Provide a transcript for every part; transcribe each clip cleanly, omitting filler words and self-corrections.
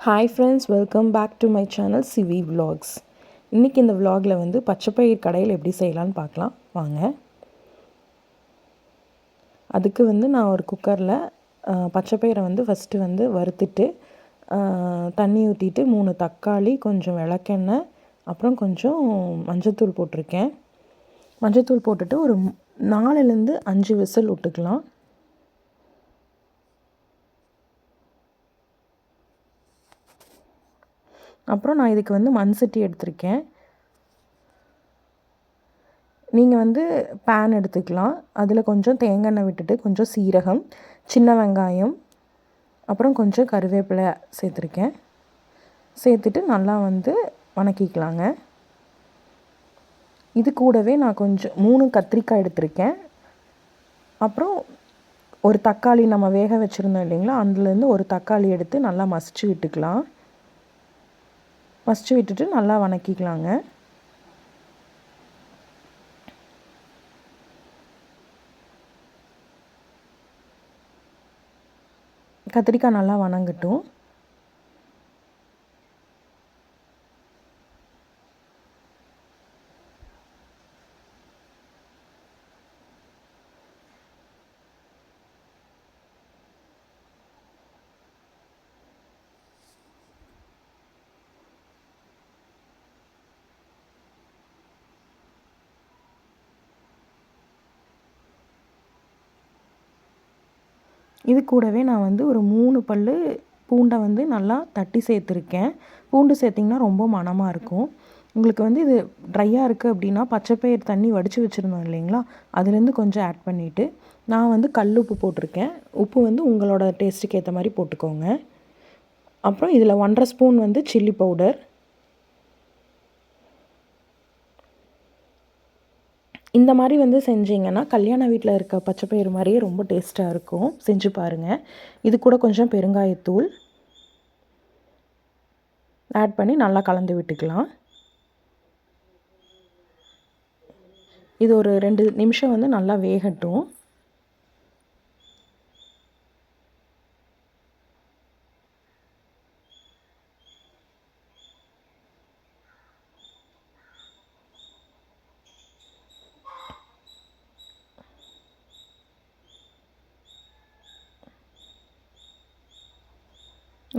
Hi friends, welcome back to my channel CV vlogs. இன்றைக்கி இந்த விலாகில் வந்து பச்சைப்பயிர் கடையில் எப்படி செய்யலான்னு பார்க்கலாம் வாங்க. அதுக்கு வந்து நான் ஒரு குக்கரில் பச்சைப்பயிரை வந்து ஃபஸ்ட்டு வந்து வறுத்துட்டு தண்ணி ஊற்றிட்டு 3 தக்காளி, கொஞ்சம் விளக்கெண்ணெய், அப்புறம் கொஞ்சம் மஞ்சத்தூள் போட்டிருக்கேன். மஞ்சத்தூள் போட்டுட்டு ஒரு 4லேருந்து 5 விசில் விட்டுக்கலாம். அப்புறம் நான் இதுக்கு வந்து மண் சட்டி எடுத்திருக்கேன். நீங்கள் வந்து பேன் எடுத்துக்கலாம். அதில் கொஞ்சம் தேங்காய் எண்ணெய் விட்டுட்டு கொஞ்சம் சீரகம், சின்ன வெங்காயம், அப்புறம் கொஞ்சம் கருவேப்பிலை சேர்த்துருக்கேன். சேர்த்துட்டு நல்லா வந்து வணக்கிக்கலாங்க. இது கூடவே நான் கொஞ்சம் 3 கத்திரிக்காய் எடுத்திருக்கேன். அப்புறம் ஒரு தக்காளி நம்ம வேக வச்சுருந்தோம் இல்லைங்களா, அதுலேருந்து ஒரு தக்காளி எடுத்து நல்லா மசிச்சு விட்டுக்கலாம். மசிச்சு விட்டுட்டு நல்லா வணக்கிக்கலாங்க. கத்திரிக்காய் நல்லா வணங்கட்டும். இது கூடவே நான் வந்து ஒரு 3 பல் பூண்டை வந்து நல்லா தட்டி சேர்த்துருக்கேன். பூண்டு சேர்த்திங்கன்னா ரொம்ப மணமாக இருக்கும். உங்களுக்கு வந்து இது ட்ரையாக இருக்குது அப்படின்னா பச்சைப்பயிர் தண்ணி வடித்து வச்சுருந்தோம் இல்லைங்களா, அதுலேருந்து கொஞ்சம் ஆட் பண்ணிவிட்டு நான் வந்து கல் உப்பு போட்டிருக்கேன். உப்பு வந்து உங்களோட டேஸ்ட்டுக்கு ஏற்ற மாதிரி போட்டுக்கோங்க. அப்புறம் இதில் 1½ ஸ்பூன் வந்து சில்லி பவுடர். இந்த மாதிரி வந்து செஞ்சிங்கன்னா கல்யாண வீட்டில் இருக்க பச்சைப்பயிறு மாதிரியே ரொம்ப டேஸ்ட்டாக இருக்கும். செஞ்சு பாருங்கள். இது கூட கொஞ்சம் பெருங்காயத்தூள் ஆட் பண்ணி நல்லா கலந்து விட்டுக்கலாம். இது ஒரு 2 நிமிஷம் வந்து நல்லா வேகட்டும்.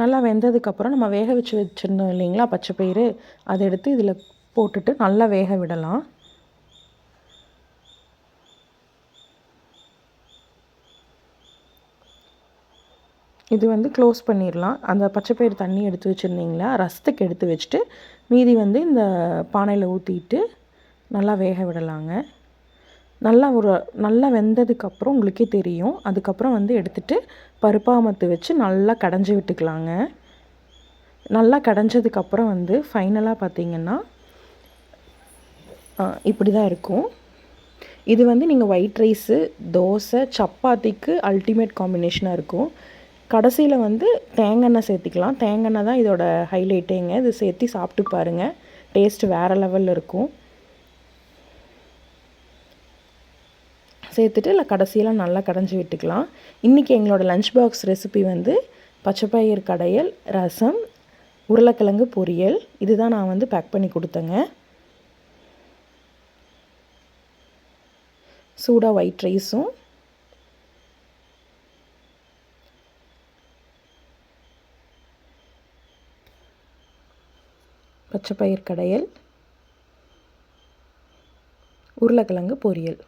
நல்லா வெந்ததுக்கப்புறம் நம்ம வேக வச்சுருந்தோம் இல்லைங்களா பச்சைப்பயிறு, அதை எடுத்து இதில் போட்டுட்டு நல்லா வேக விடலாம். இது வந்து க்ளோஸ் பண்ணிடலாம். அந்த பச்சைப்பயிறு தண்ணி எடுத்து வச்சுருந்தீங்களா, ரசத்துக்கு எடுத்து வச்சுட்டு மீதி வந்து இந்த பானையில் ஊற்றிட்டு நல்லா வேக விடலாங்க. நல்லா வெந்ததுக்கப்புறம் உங்களுக்கே தெரியும். அதுக்கப்புறம் வந்து எடுத்துகிட்டு பருப்பாமத்து வச்சு நல்லா கடைஞ்சி விட்டுக்கலாங்க. நல்லா கடைஞ்சதுக்கப்புறம் வந்து ஃபைனலாக பார்த்திங்கன்னா இப்படி தான் இருக்கும். இது வந்து நீங்கள் ஒயிட் ரைஸு, தோசை, சப்பாத்திக்கு அல்டிமேட் காம்பினேஷனாக இருக்கும். கடைசியில் வந்து தேங்காய் சேர்த்திக்கலாம். தேங்காய் தான் இதோட ஹைலைட்டேங்க. இது சேர்த்து சாப்பிட்டு பாருங்கள், டேஸ்ட் வேறு லெவலில் இருக்கும். சேர்த்துட்டு இல்லை கடைசியில் நல்லா கடைஞ்சி விட்டுக்கலாம். இன்றைக்கி எங்களோட லஞ்ச் பாக்ஸ் ரெசிபி வந்து பச்சைப்பயிர் கடையல், ரசம், உருளைக்கிழங்கு பொரியல். இதுதான் நான் வந்து பேக் பண்ணி கொடுத்தேங்க. சூடாக ஒயிட் ரைஸும் பச்சைப்பயிர் கடையல், உருளைக்கிழங்கு பொரியல்.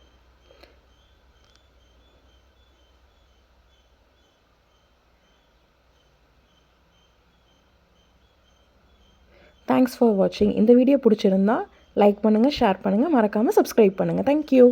தேங்க்ஸ் ஃபார் வாட்சிங். இந்த வீடியோ பிடிச்சிருந்தா லைக் பண்ணுங்கள், ஷேர் பண்ணுங்கள், மறக்காமல் சப்ஸ்கிரைப் பண்ணுங்கள். தேங்க்யூ.